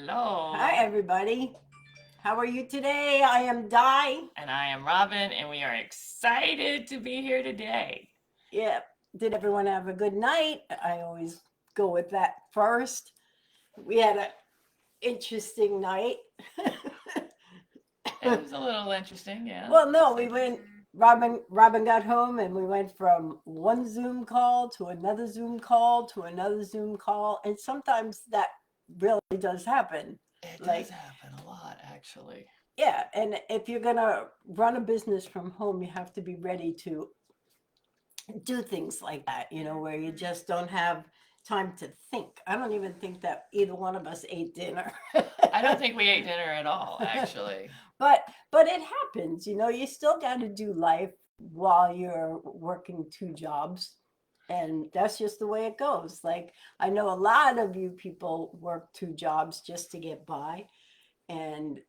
Hi, Hello. everybody. How are you today? I am Di. And I am Robin, and we are excited to be here today. Yeah. Did everyone have a good night? I always go with that first. We had an interesting night. It was a little interesting, yeah. Well, no, So, we went. Robin got home, and we went from one Zoom call to another Zoom call to another Zoom call, and sometimes that really does happen. it does Like, happen a lot, actually. yeah, and if you're gonna run a business from home, you have to be ready to do things like that, where you just don't have time to think. I don't even think that either one of us ate dinner. I don't think we ate dinner at all, actually. but it happens, you still got to do life while you're working two jobs. And that's just the way it goes. Like, I know a lot of you people work two jobs just to get by, and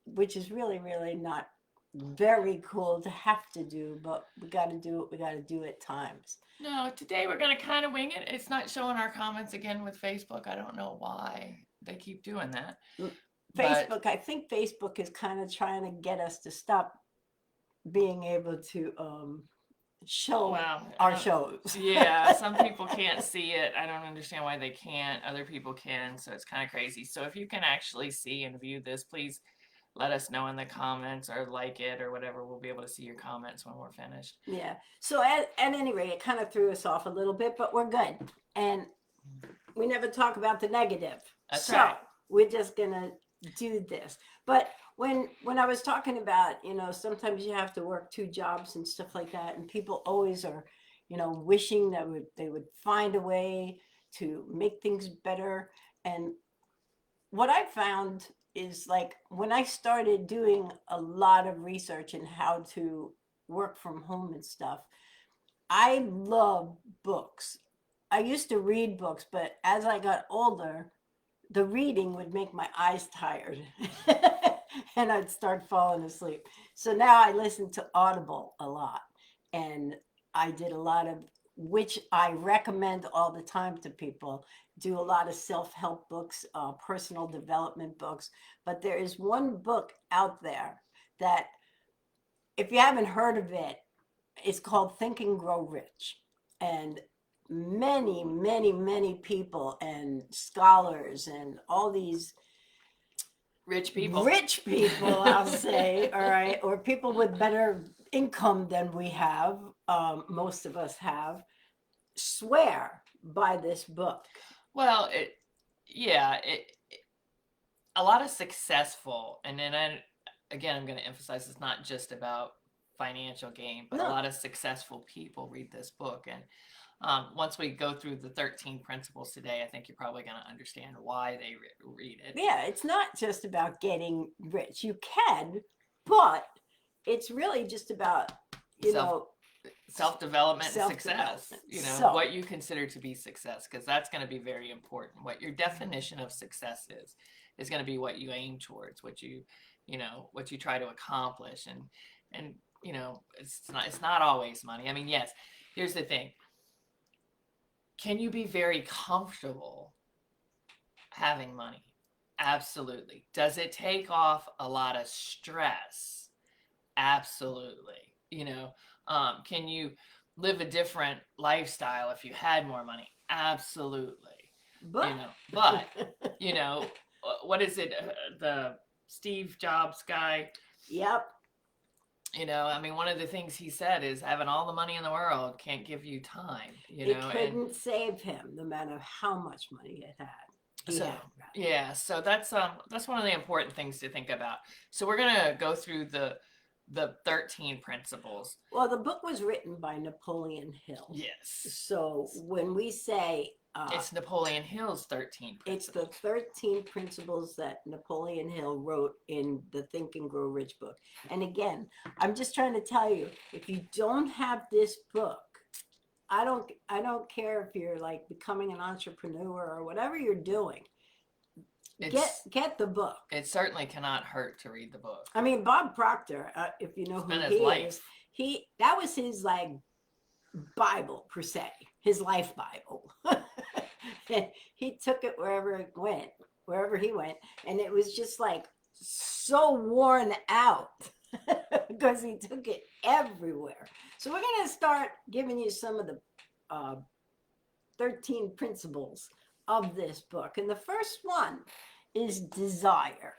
which is really, really not very cool to have to do, but we got to do what we got to do at times. No, today we're going to kind of wing it. It's not showing our comments again with Facebook. I don't know why they keep doing that. But, Facebook, I think Facebook is kind of trying to get us to stop being able to show well, our shows. yeah, some people can't see it. I don't understand why they can't. Other people can. So it's kind of crazy. So if you can actually see and view this, please let us know in the comments or like it or whatever. We'll be able to see your comments when we're finished. Yeah. So at any rate, it kind of threw us off a little bit, but we're good. And we never talk about the negative. That's So right. we're just gonna do this. But when I was talking about, sometimes you have to work two jobs and stuff like that, and people always are, wishing that they would find a way to make things better. And what I found is, like, when I started doing a lot of research in how to work from home and stuff, I love books. I used to read books, but as I got older, the reading would make my eyes tired and I'd start falling asleep. So now I listen to Audible a lot. And I did a lot of, which I recommend all the time to people, do a lot of self help books, personal development books. But there is one book out there that, if you haven't heard of it, it's called Think and Grow Rich. And many, many, many people and scholars and all these Rich people. rich people, I'll say, all right, or people with better income than we have, most of us have, swear by this book. Well, yeah, a lot of successful, and then again, I'm going to emphasize it's not just about financial gain, but a No, lot of successful people read this book. And once we go through the 13 principles today, I think you're probably going to understand why they read it. yeah, it's not just about getting rich. You can, but it's really just about, you Self know, self development and self success. development. You know So, what you consider to be success, because that's going to be very important. What your definition of success is going to be what you aim towards, what you try to accomplish, and it's not always money. I mean, yes. Here's the thing: can you be very comfortable having money? Absolutely. Does it take off a lot of stress? Absolutely. Can you live a different lifestyle if you had more money? Absolutely. but, But you know, what is it? The Steve Jobs guy. yep, I mean, one of the things he said is having all the money in the world can't give you time. it And couldn't save him no matter how much money it had. He so had, rather. yeah, so that's one of the important things to think about. So we're gonna go through the 13 principles. Well, the book was written by Napoleon Hill. Yes. So when we say It's Napoleon Hill's 13 it's the principles. 13 principles that Napoleon Hill wrote in the Think and Grow Rich book. And again, I'm just trying to tell you, if you don't have this book, I don't care if you're like becoming an entrepreneur or whatever you're doing. Get the book. It certainly cannot hurt to read the book. I mean, Bob Proctor, if you know It's who been he his life. is, that was his, like, Bible per se, his life Bible. And he took it wherever it went. wherever he went, and it was just like so worn out because he took it everywhere. So we're going to start giving you some of the uh, 13 principles of this book. And the first one is desire.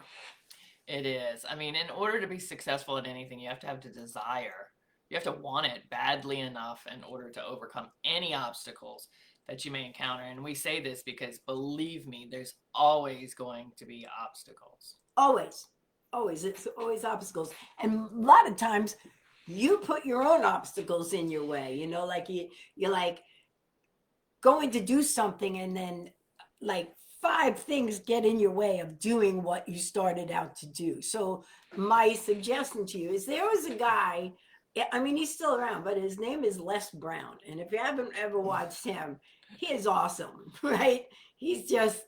It is. I mean, in order to be successful at anything, you have to have the desire. You have to want it badly enough in order to overcome any obstacles that you may encounter. And we say this because believe me, there's always going to be obstacles. Always, always. It's always obstacles. And a lot of times you put your own obstacles in your way, you know, like you're like going to do something and then like five things get in your way of doing what you started out to do. So my suggestion to you is there was a guy, I mean, he's still around, but his name is Les Brown. And if you haven't ever watched him, he is awesome, right? He's just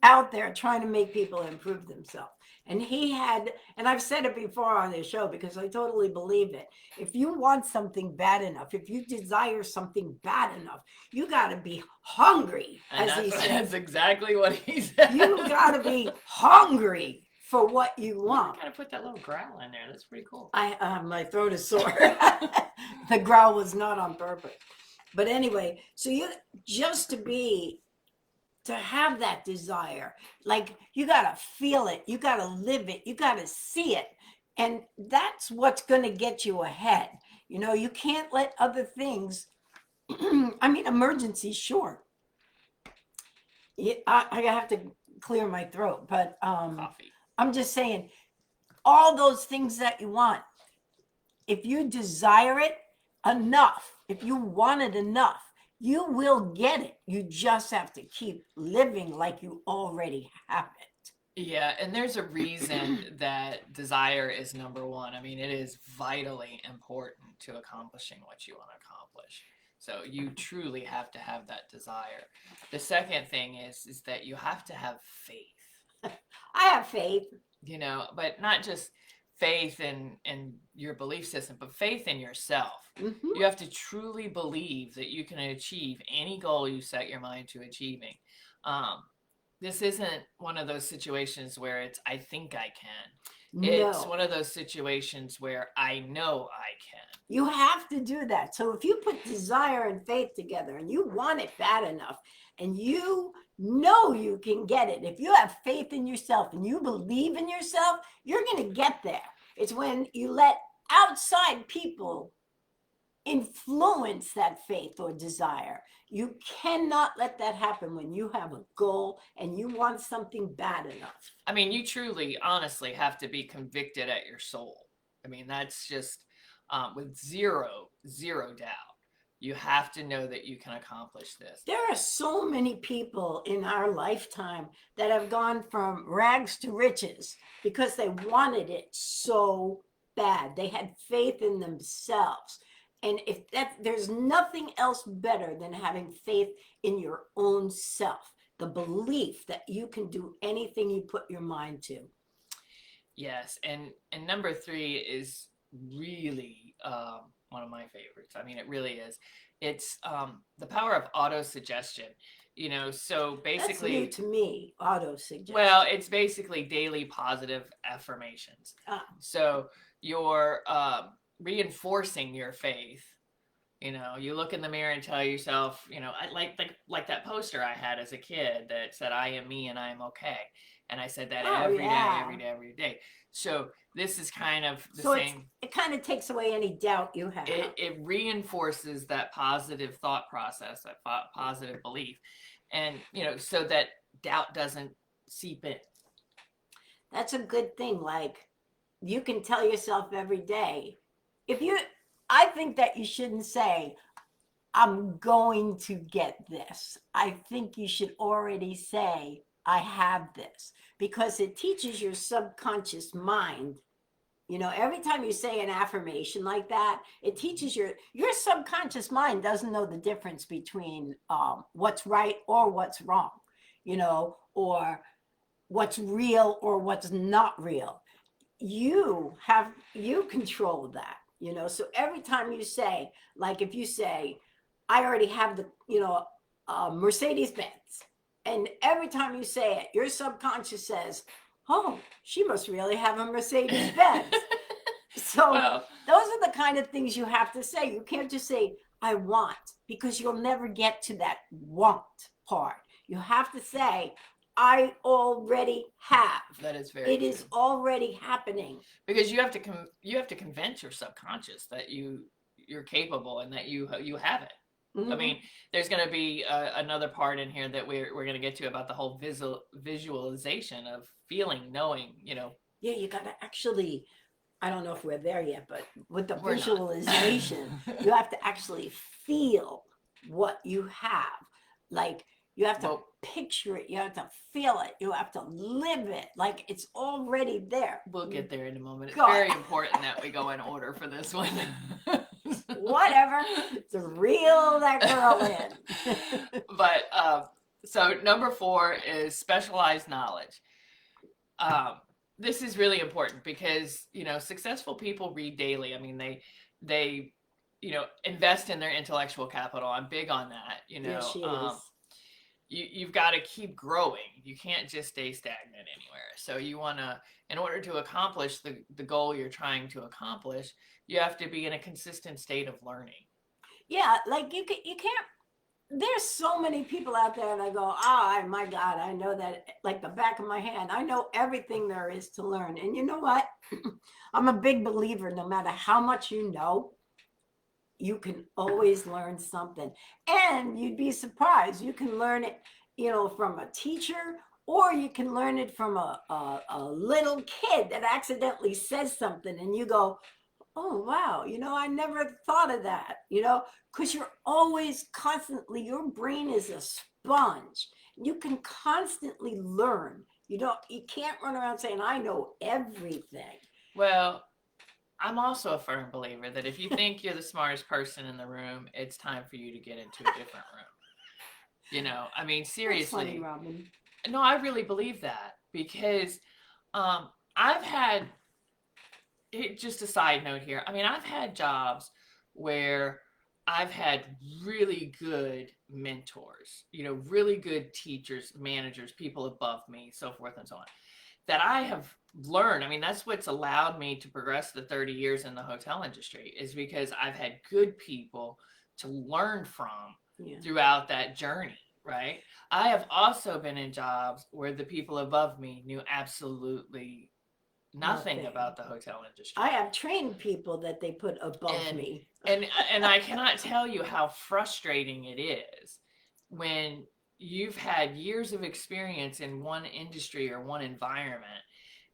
out there trying to make people improve themselves. And he had, and I've said it before on this show because I totally believe it. If you want something bad enough, if you desire something bad enough, you got to be hungry, And as he that's, said. that's exactly what he said. You got to be hungry for what you You want. kind of put that little growl in there. That's pretty cool. My throat is sore. The growl was not on purpose. But anyway, so you just to have that desire, like you got to feel it, you got to live it, you got to see it. And that's what's going to get you ahead. You know, you can't let other things, I mean, emergencies, sure. I have to clear my throat, but Coffee. I'm just saying, all those things that you want, if you desire it enough, if you want it enough, you will get it. You just have to keep living like you already have it. Yeah, and there's a reason that desire is number one. I mean, it is vitally important to accomplishing what you want to accomplish. So you truly have to have that desire. The second thing is that you have to have faith. I have faith. You know, but not just faith in your belief system, but faith in yourself. Mm-hmm. You have to truly believe that you can achieve any goal you set your mind to achieving. This isn't one of those situations where it's I think I can. It's one of those situations where I know I can. You have to do that. So if you put desire and faith together and you want it bad enough and you know you can get it, if you have faith in yourself and you believe in yourself, you're going to get there. It's when you let outside people influence that faith or desire. You cannot let that happen when you have a goal and you want something bad enough. I mean, you truly, honestly have to be convicted at your soul. I mean, that's just with zero doubt. You have to know that you can accomplish this. There are so many people in our lifetime that have gone from rags to riches because they wanted it so bad. They had faith in themselves. And if that, there's nothing else better than having faith in your own self, the belief that you can do anything you put your mind to. Yes, and number three is really one of my favorites. I mean, it really is. It's the power of auto-suggestion. You know, so basically, that's new to me, auto-suggestion. Well, it's basically daily positive affirmations. So you're reinforcing your faith. You know, you look in the mirror and tell yourself, you know, like that poster I had as a kid that said, "I am me and I am okay," and I said that every day. So this is kind of the same. It kind of takes away any doubt you have. It reinforces that positive thought process, that positive belief, and you know, so that doubt doesn't seep in. That's a good thing. Like you can tell yourself every day. I think that you shouldn't say, "I'm going to get this." I think you should already say, "I have this," because it teaches your subconscious mind. You know, every time you say an affirmation like that, it teaches your subconscious mind doesn't know the difference between what's right or what's wrong, you know, or what's real or what's not real. You control that, you know. So every time you say, like if you say, "I already have the, you know, Mercedes Benz," And every time you say it, your subconscious says, oh, she must really have a Mercedes Benz. So Well, those are the kind of things you have to say. You can't just say, I want, because you'll never get to that want part. You have to say, I already have. that is very It true. is already happening. Because you have to convince your subconscious that you're capable and that you have it. I mean, there's going to be another part in here that we're going to get to about the whole visualization of feeling, knowing, you know. Yeah, you got to actually, I don't know if we're there yet, but with the We're not. visualization, you have to actually feel what you have. Like you have to Well, picture it, you have to feel it, you have to live it. Like it's already there. we'll get there in a moment. It's God. very important that we go in order for this one. Whatever. To reel that girl in. But so number 4 is specialized knowledge. This is really important because, you know, successful people read daily. I mean, they you know, invest in their intellectual capital. I'm big on that. You know, Yes, she is. You've got to keep growing. You can't just stay stagnant anywhere. So you want to, in order to accomplish the goal you're trying to accomplish, you have to be in a consistent state of learning. Yeah, like you can't. There's so many people out there, and I go, oh my God, I know that like the back of my hand. I know everything there is to learn. And you know what? I'm a big believer, no matter how much you know, you can always learn something. And you'd be surprised. You can learn it, you know, from a teacher, or you can learn it from a little kid that accidentally says something, and you go, oh wow, you know, I never thought of that, you know, because you're always constantly, your brain is a sponge. You can constantly learn. You can't run around saying I know everything. Well, I'm also a firm believer that if you think you're the smartest person in the room, it's time for you to get into a different room. You know, I mean, seriously. That's funny, Robin. No, I really believe that because I've had, just a side note here. I mean, I've had jobs where I've had really good mentors, you know, really good teachers, managers, people above me, so forth and so on, that I have learned. I mean, that's what's allowed me to progress the 30 years in the hotel industry, is because I've had good people to learn from throughout that journey, right? I have also been in jobs where the people above me knew absolutely nothing about the hotel industry. I have trained people that they put above me. And I cannot tell you how frustrating it is when you've had years of experience in one industry or one environment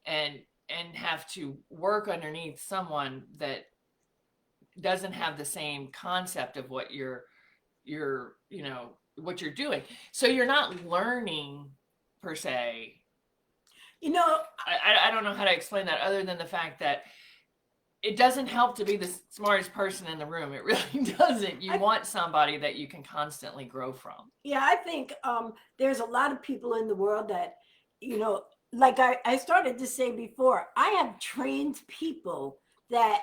and have to work underneath someone that doesn't have the same concept of what you're you know, what you're doing. So you're not learning per se. You know, I don't know how to explain that other than the fact that it doesn't help to be the smartest person in the room. It really doesn't. You want somebody that you can constantly grow from. Yeah, I think there's a lot of people in the world that, you know, like I started to say before, I have trained people that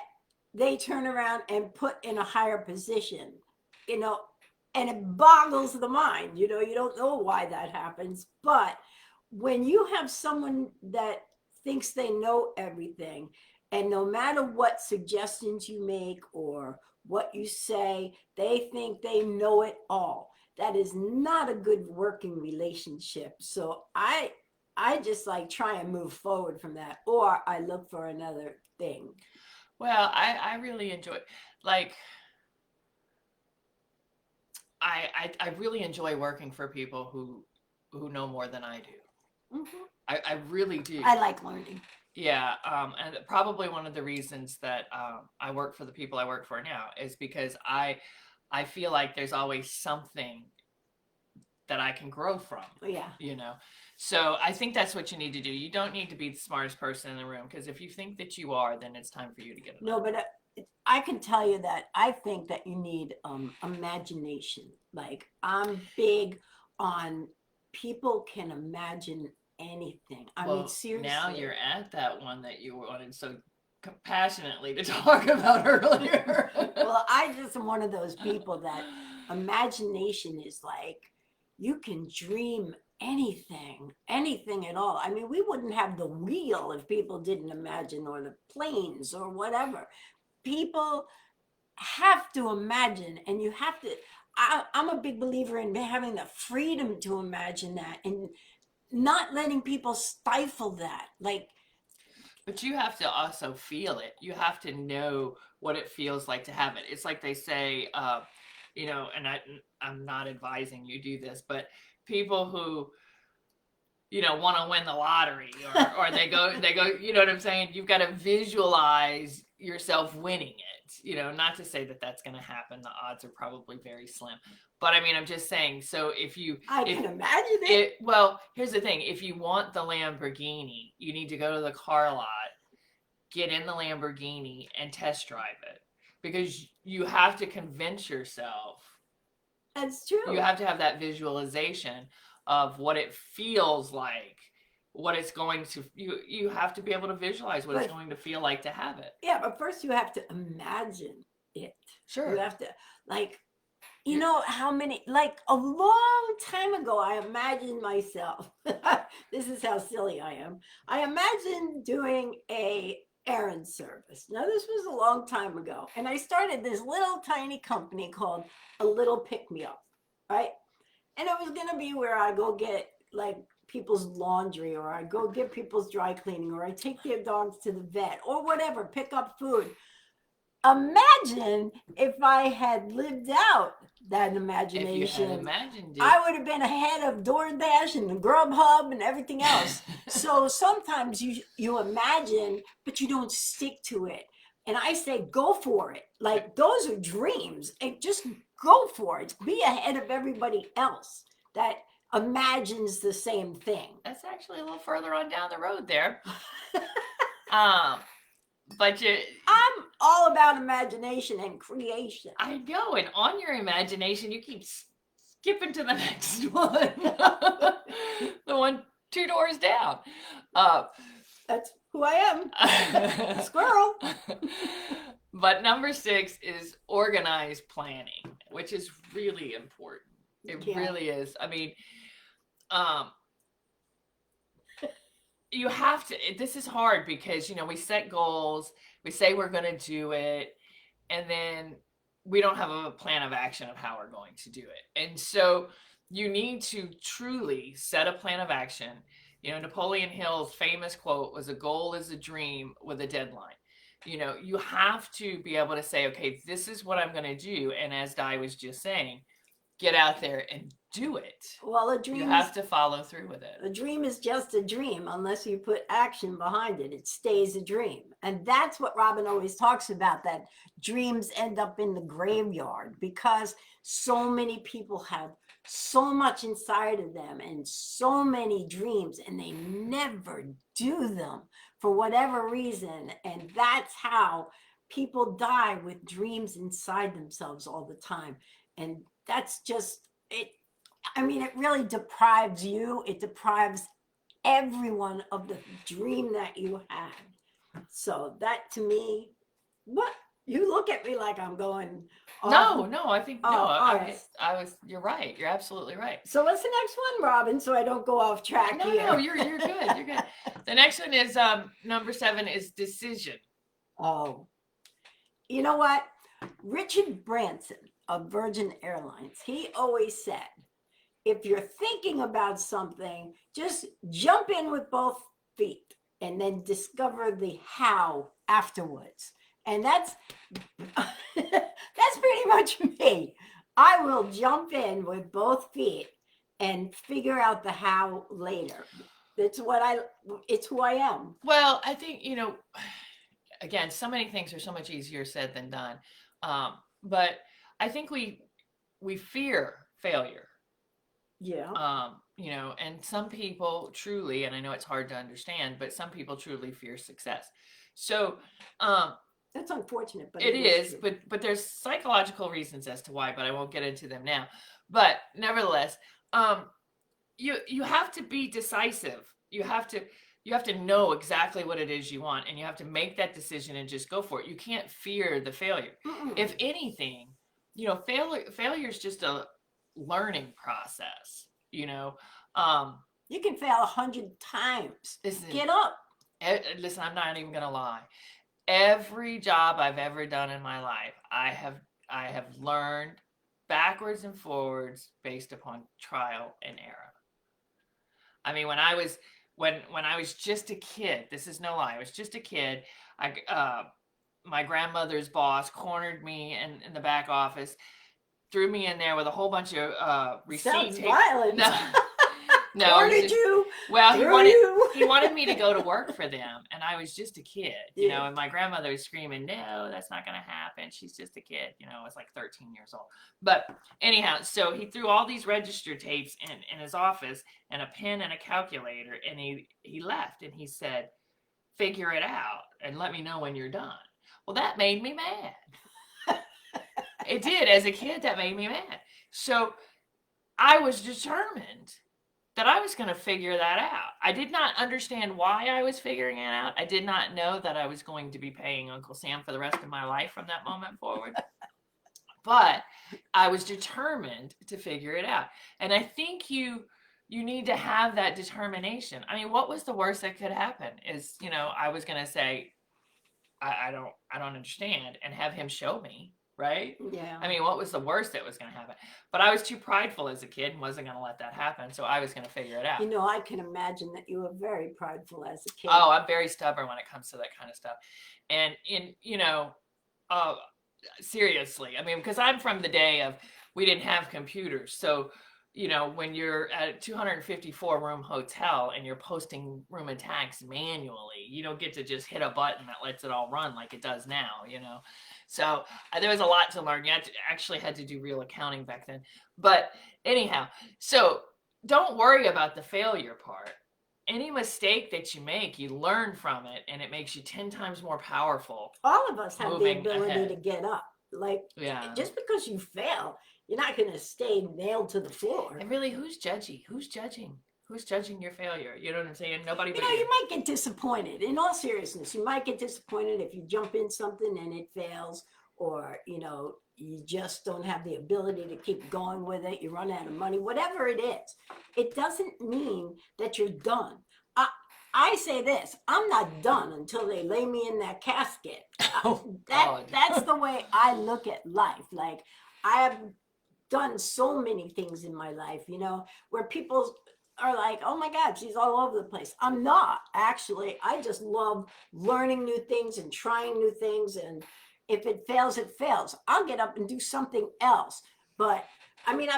they turn around and put in a higher position, you know, and it boggles the mind. You know, you don't know why that happens. But when you have someone that thinks they know everything, and no matter what suggestions you make or what you say, they think they know it all. That is not a good working relationship. So I just like try and move forward from that, or I look for another thing. Well, I really enjoy, like, I really enjoy working for people who know more than I do. Mm-hmm. I really do. I like learning. Yeah, and probably one of the reasons that I work for the people I work for now is because I feel like there's always something that I can grow from. Yeah. You know, so I think that's what you need to do. You don't need to be the smartest person in the room, because if you think that you are, then it's time for you to get it. No, but I can tell you that I think that you need imagination. Like I'm big on people can imagine anything. I mean, seriously. Now you're at that one that you wanted so passionately to talk about earlier. Well, I just am one of those people that imagination is like, you can dream anything at all. I mean, we wouldn't have the wheel if people didn't imagine, or the planes, or whatever. People have to imagine, and you have to. I'm a big believer in having the freedom to imagine that, and not letting people stifle that. Like, But you have to also feel it. You have to know what it feels like to have it. It's like they say, and I'm not advising you do this, but people who want to win the lottery, or they go, you know what I'm saying? You've got to visualize yourself winning it. Not to say that that's going to happen. The odds are probably very slim. But I mean, I'm just saying, so I can imagine it. Well, here's the thing. If you want the Lamborghini, you need to go to the car lot, get in the Lamborghini, and test drive it. Because you have to convince yourself. That's true. You have to have that visualization of what it feels like, what it's going to. You have to be able to visualize what it's going to feel like to have it. Yeah, but first you have to imagine it. Sure. You have to, like, you know how many, like, a long time ago, I imagined myself. This is how silly I am. I imagined doing a errand service. Now, this was a long time ago, and I started this little tiny company called A Little Pick Me Up, right? And it was gonna be where I go get, like, people's laundry, or I go get people's dry cleaning, or I take their dogs to the vet, or whatever, pick up food. Imagine if I had lived out that imagination. If you had imagined it, I would have been ahead of DoorDash and Grubhub and everything else. So sometimes you imagine, but you don't stick to it. And I say, go for it. Like, those are dreams. And just go for it. Be ahead of everybody else that imagines the same thing. That's actually a little further on down the road there. But I'm all about imagination and creation. I know, and on your imagination, you keep skipping to the next one. The one 2 doors down. That's who I am. Squirrel. But number 6 is organized planning, which is really important. It really is. I mean, you have to, this is hard because, we set goals, we say we're going to do it, and then we don't have a plan of action of how we're going to do it. And so you need to truly set a plan of action. Napoleon Hill's famous quote was, "A goal is a dream with a deadline." You have to be able to say, okay, this is what I'm going to do. And as Di was just saying, get out there and do it. Well, a dream, you have to follow through with it. A dream is just a dream unless you put action behind it. It stays a dream. And that's what Robin always talks about, that dreams end up in the graveyard, because so many people have so much inside of them and so many dreams, and they never do them for whatever reason. And that's how people die, with dreams inside themselves all the time. And that's just it. I mean, it really deprives you. It deprives everyone of the dream that you had. So that, to me, what you look at me like I'm going. No, I think no. I was. You're right. You're absolutely right. So what's the next one, Robin? So I don't go off track here. No, you're good. You're good. The next one is number 7 is decision. Oh, you know what? Richard Branson of Virgin Airlines, he always said, if you're thinking about something, just jump in with both feet and then discover the how afterwards. And that's pretty much me. I will jump in with both feet and figure out the how later. It's who I am. Well, I think, again, so many things are so much easier said than done. But I think we fear failure. Yeah. And some people truly, and I know it's hard to understand, but some people truly fear success. So, that's unfortunate, but it is, but there's psychological reasons as to why, but I won't get into them now. But nevertheless, you have to be decisive. You have to know exactly what it is you want, and you have to make that decision and just go for it. You can't fear the failure. If anything, failure is just a learning process. You can fail 100 times. Listen, Get up. listen, I'm not even gonna lie. Every job I've ever done in my life, I have learned backwards and forwards based upon trial and error. I mean, when I was just a kid, this is no lie, I was just a kid. I My grandmother's boss cornered me in the back office, threw me in there with a whole bunch of receipt Sounds tape. violent. No, Cornered you. well, You. he wanted me to go to work for them, and I was just a kid, you Yeah. know. And my grandmother was screaming, "No, that's not going to happen. She's just a kid," you know. I was like 13 years old. But anyhow, so he threw all these register tapes in his office, and a pen and a calculator, and he left, and he said, "Figure it out, and let me know when you're done." Well, that made me mad. It did. As a kid, that made me mad. So I was determined that I was going to figure that out. I did not understand why I was figuring it out. I did not know that I was going to be paying Uncle Sam for the rest of my life from that moment forward. But I was determined to figure it out. And I think you need to have that determination. I mean, what was the worst that could happen? Is, you know, I was going to say, I don't understand, and have him show me, right? Yeah. I mean, what was the worst that was going to happen? But I was too prideful as a kid and wasn't going to let that happen, so I was going to figure it out. You know, I can imagine that you were very prideful as a kid. Oh, I'm very stubborn when it comes to that kind of stuff. And seriously, I mean, because I'm from the day of, we didn't have computers, so you know, when you're at a 254 room hotel and you're posting room and tax manually, you don't get to just hit a button that lets it all run like it does now, you know. So there was a lot to learn. You actually had to do real accounting back then. But anyhow, so don't worry about the failure part. Any mistake that you make, you learn from it, and it makes you 10 times more powerful. All of us have the Moving ability ahead. to get up. Like, Yeah. just because you fail, you're not going to stay nailed to the floor. And really, who's judging? Who's judging? Who's judging your failure? You know what I'm saying? Nobody. You know, you might get disappointed. In all seriousness, you might get disappointed if you jump in something and it fails, or, you know, you just don't have the ability to keep going with it. You run out of money, whatever it is. It doesn't mean that you're done. I say this, I'm not done until they lay me in that casket. Oh, That's the way I look at life. Like, I have done so many things in my life, you know, where people are like, oh my God, she's all over the place. I'm not, actually. I just love learning new things and trying new things. And if it fails, it fails. I'll get up and do something else. But I mean,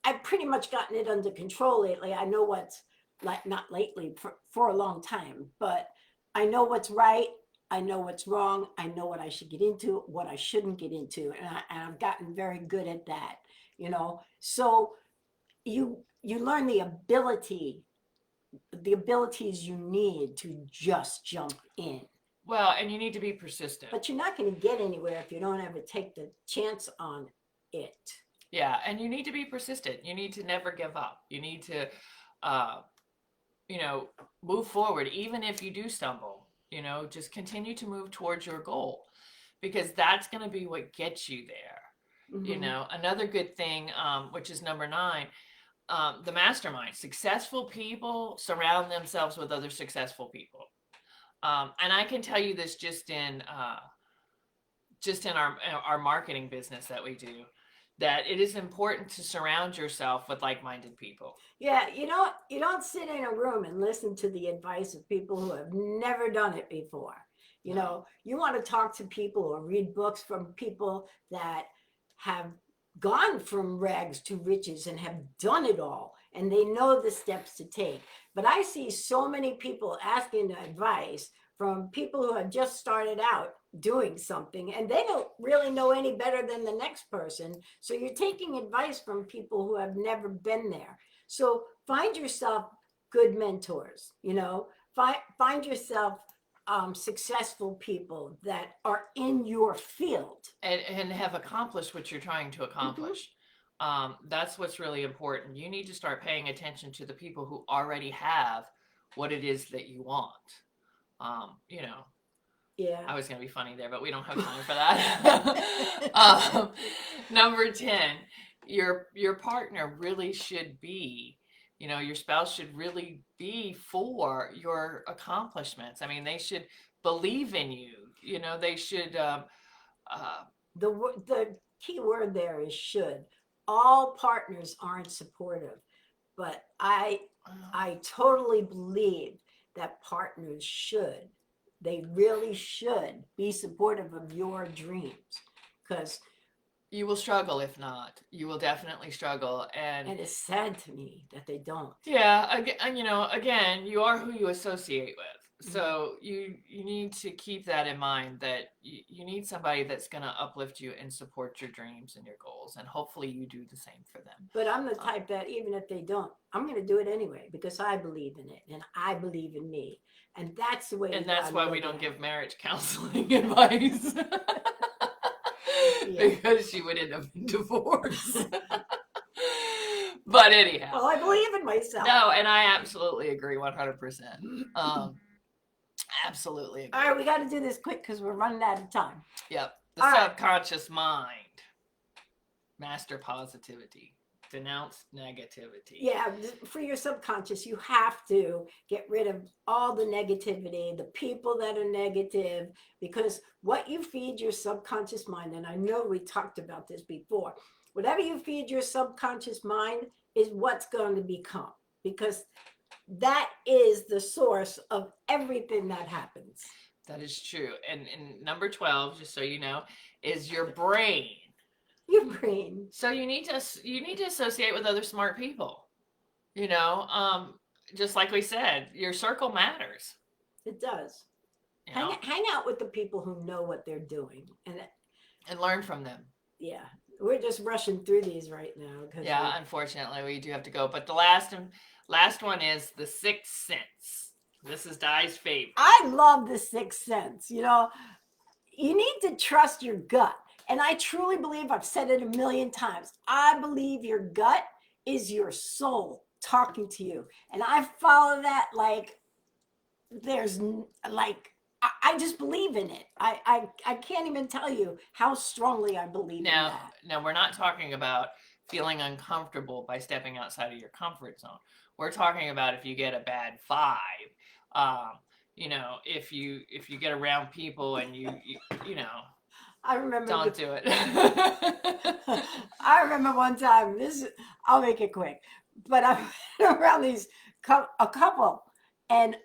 I've pretty much gotten it under control lately. I know what's, like, not lately, for a long time, but I know what's right. I know what's wrong. I know what I should get into, what I shouldn't get into. And I've gotten very good at that, you know. So you learn the abilities you need to just jump in. Well, and you need to be persistent. But you're not going to get anywhere if you don't ever take the chance on it. Yeah, and you need to be persistent. You need to never give up. You need to move forward, even if you do stumble. You know, just continue to move towards your goal, because that's going to be what gets you there. Mhm. You know, another good thing, which is number 9, the mastermind. Successful people surround themselves with other successful people. And I can tell you this just in our marketing business that we do, that it is important to surround yourself with like-minded people. Yeah, you don't sit in a room and listen to the advice of people who have never done it before. You know, you want to talk to people or read books from people that have gone from rags to riches and have done it all, and they know the steps to take. But I see so many people asking advice from people who have just started out doing something, and they don't really know any better than the next person. So you're taking advice from people who have never been there. So find yourself good mentors, you know, find yourself successful people that are in your field. And have accomplished what you're trying to accomplish. That's what's really important. You need to start paying attention to the people who already have what it is that you want. Yeah. I was going to be funny there, but we don't have time for that. Number 10, your partner really should be You know, your spouse should really be for your accomplishments. I mean, they should believe in you. You know, they should. Uh, The key word there is should. All partners aren't supportive, but I totally believe that partners should. They really should be supportive of your dreams, because you will struggle if not. You will definitely struggle, and it's sad to me that they don't. yeah, again, you know, again, you are who you associate with. Mhm. So you need to keep that in mind that you need somebody that's going to uplift you and support your dreams and your goals, and hopefully you do the same for them. But I'm the type that even if they don't, I'm going to do it anyway because I believe in it and I believe in me. And that's the way you And that's got to why we look don't at give it. marriage counseling advice. Yeah. Because she would end up in divorce. But anyhow. Well, I believe in myself. No, and I absolutely agree 100%. Absolutely agree. All right, we got to do this quick because we're running out of time. Yep. The All right. subconscious mind. Master positivity. Denounce negativity. Yeah, for your subconscious, you have to get rid of all the negativity, the people that are negative, because what you feed your subconscious mind, and I know we talked about this before, whatever you feed your subconscious mind is what's going to become, because that is the source of everything that happens. That is true. And number 12, just so you know, is your brain. Your brain. So you need to associate with other smart people. You know, just like we said, your circle matters. It does. You know? Hang out with the people who know what they're doing and learn from them. Yeah, we're just rushing through these right now. Yeah, unfortunately, we do have to go. But the last one is the sixth sense. This is Di's favorite. I love the sixth sense. You know, you need to trust your gut. And I truly believe, I've said it a million times, I believe your gut is your soul talking to you. And I follow that like there's like, I just believe in it. I can't even tell you how strongly I believe in that. Now, we're not talking about feeling uncomfortable by stepping outside of your comfort zone. We're talking about if you get a bad vibe, you know, if you get around people and you know, I remember. Don't do it. I remember one time. I'll make it quick. But I went around a couple, and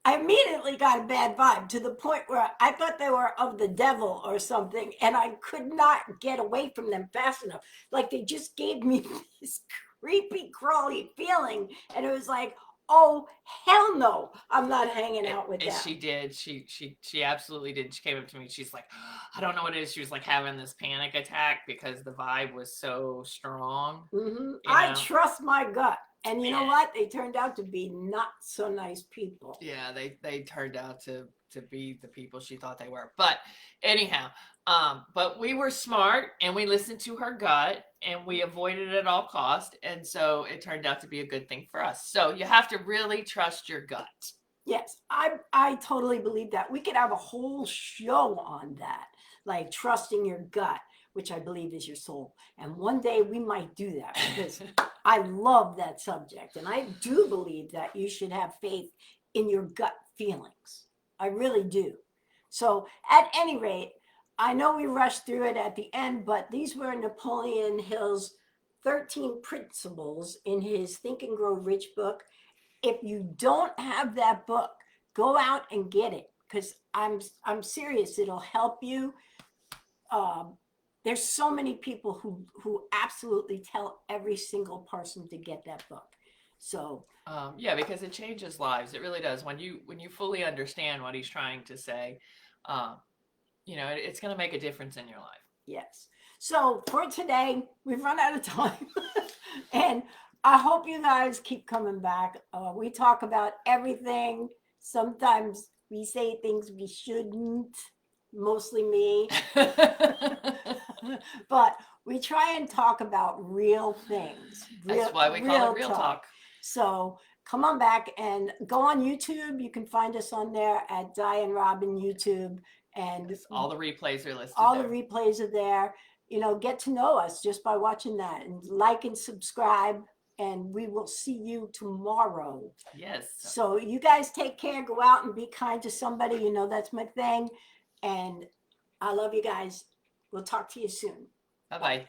I immediately got a bad vibe to the point where I thought they were of the devil or something, and I could not get away from them fast enough. Like they just gave me this creepy, crawly feeling, and it was like, oh hell no, I'm not hanging out with them. She did. She absolutely did. She came up to me. She's like, I don't know what it is. She was like having this panic attack because the vibe was so strong. Mm-hmm. I trust my gut. And you know what? They turned out to be not so nice people. Yeah, they turned out to be the people she thought they were. But anyhow, but we were smart and we listened to her gut and we avoided it at all cost. And so it turned out to be a good thing for us. So you have to really trust your gut. Yes, I totally believe that. We could have a whole show on that, like trusting your gut, which I believe is your soul. And one day we might do that because I love that subject. And I do believe that you should have faith in your gut feelings. I really do. So at any rate, I know we rushed through it at the end, but these were Napoleon Hill's 13 principles in his Think and Grow Rich book. If you don't have that book, go out and get it because I'm serious. It'll help you. There's so many people who absolutely tell every single person to get that book. So yeah, because it changes lives. It really does. When you fully understand what he's trying to say, you know, it's going to make a difference in your life. Yes. So for today, we've run out of time, and I hope you guys keep coming back. We talk about everything. Sometimes we say things we shouldn't. Mostly me. But we try and talk about real things. That's why we call it Real Talk. So come on back and go on YouTube. You can find us on there at Di and Robin YouTube. And all the replays are listed. All the replays are there. You know, get to know us just by watching that, and like and subscribe. and we will see you tomorrow. Yes. So you guys take care. Go out and be kind to somebody. You know, that's my thing. And I love you guys. We'll talk to you soon. Bye bye.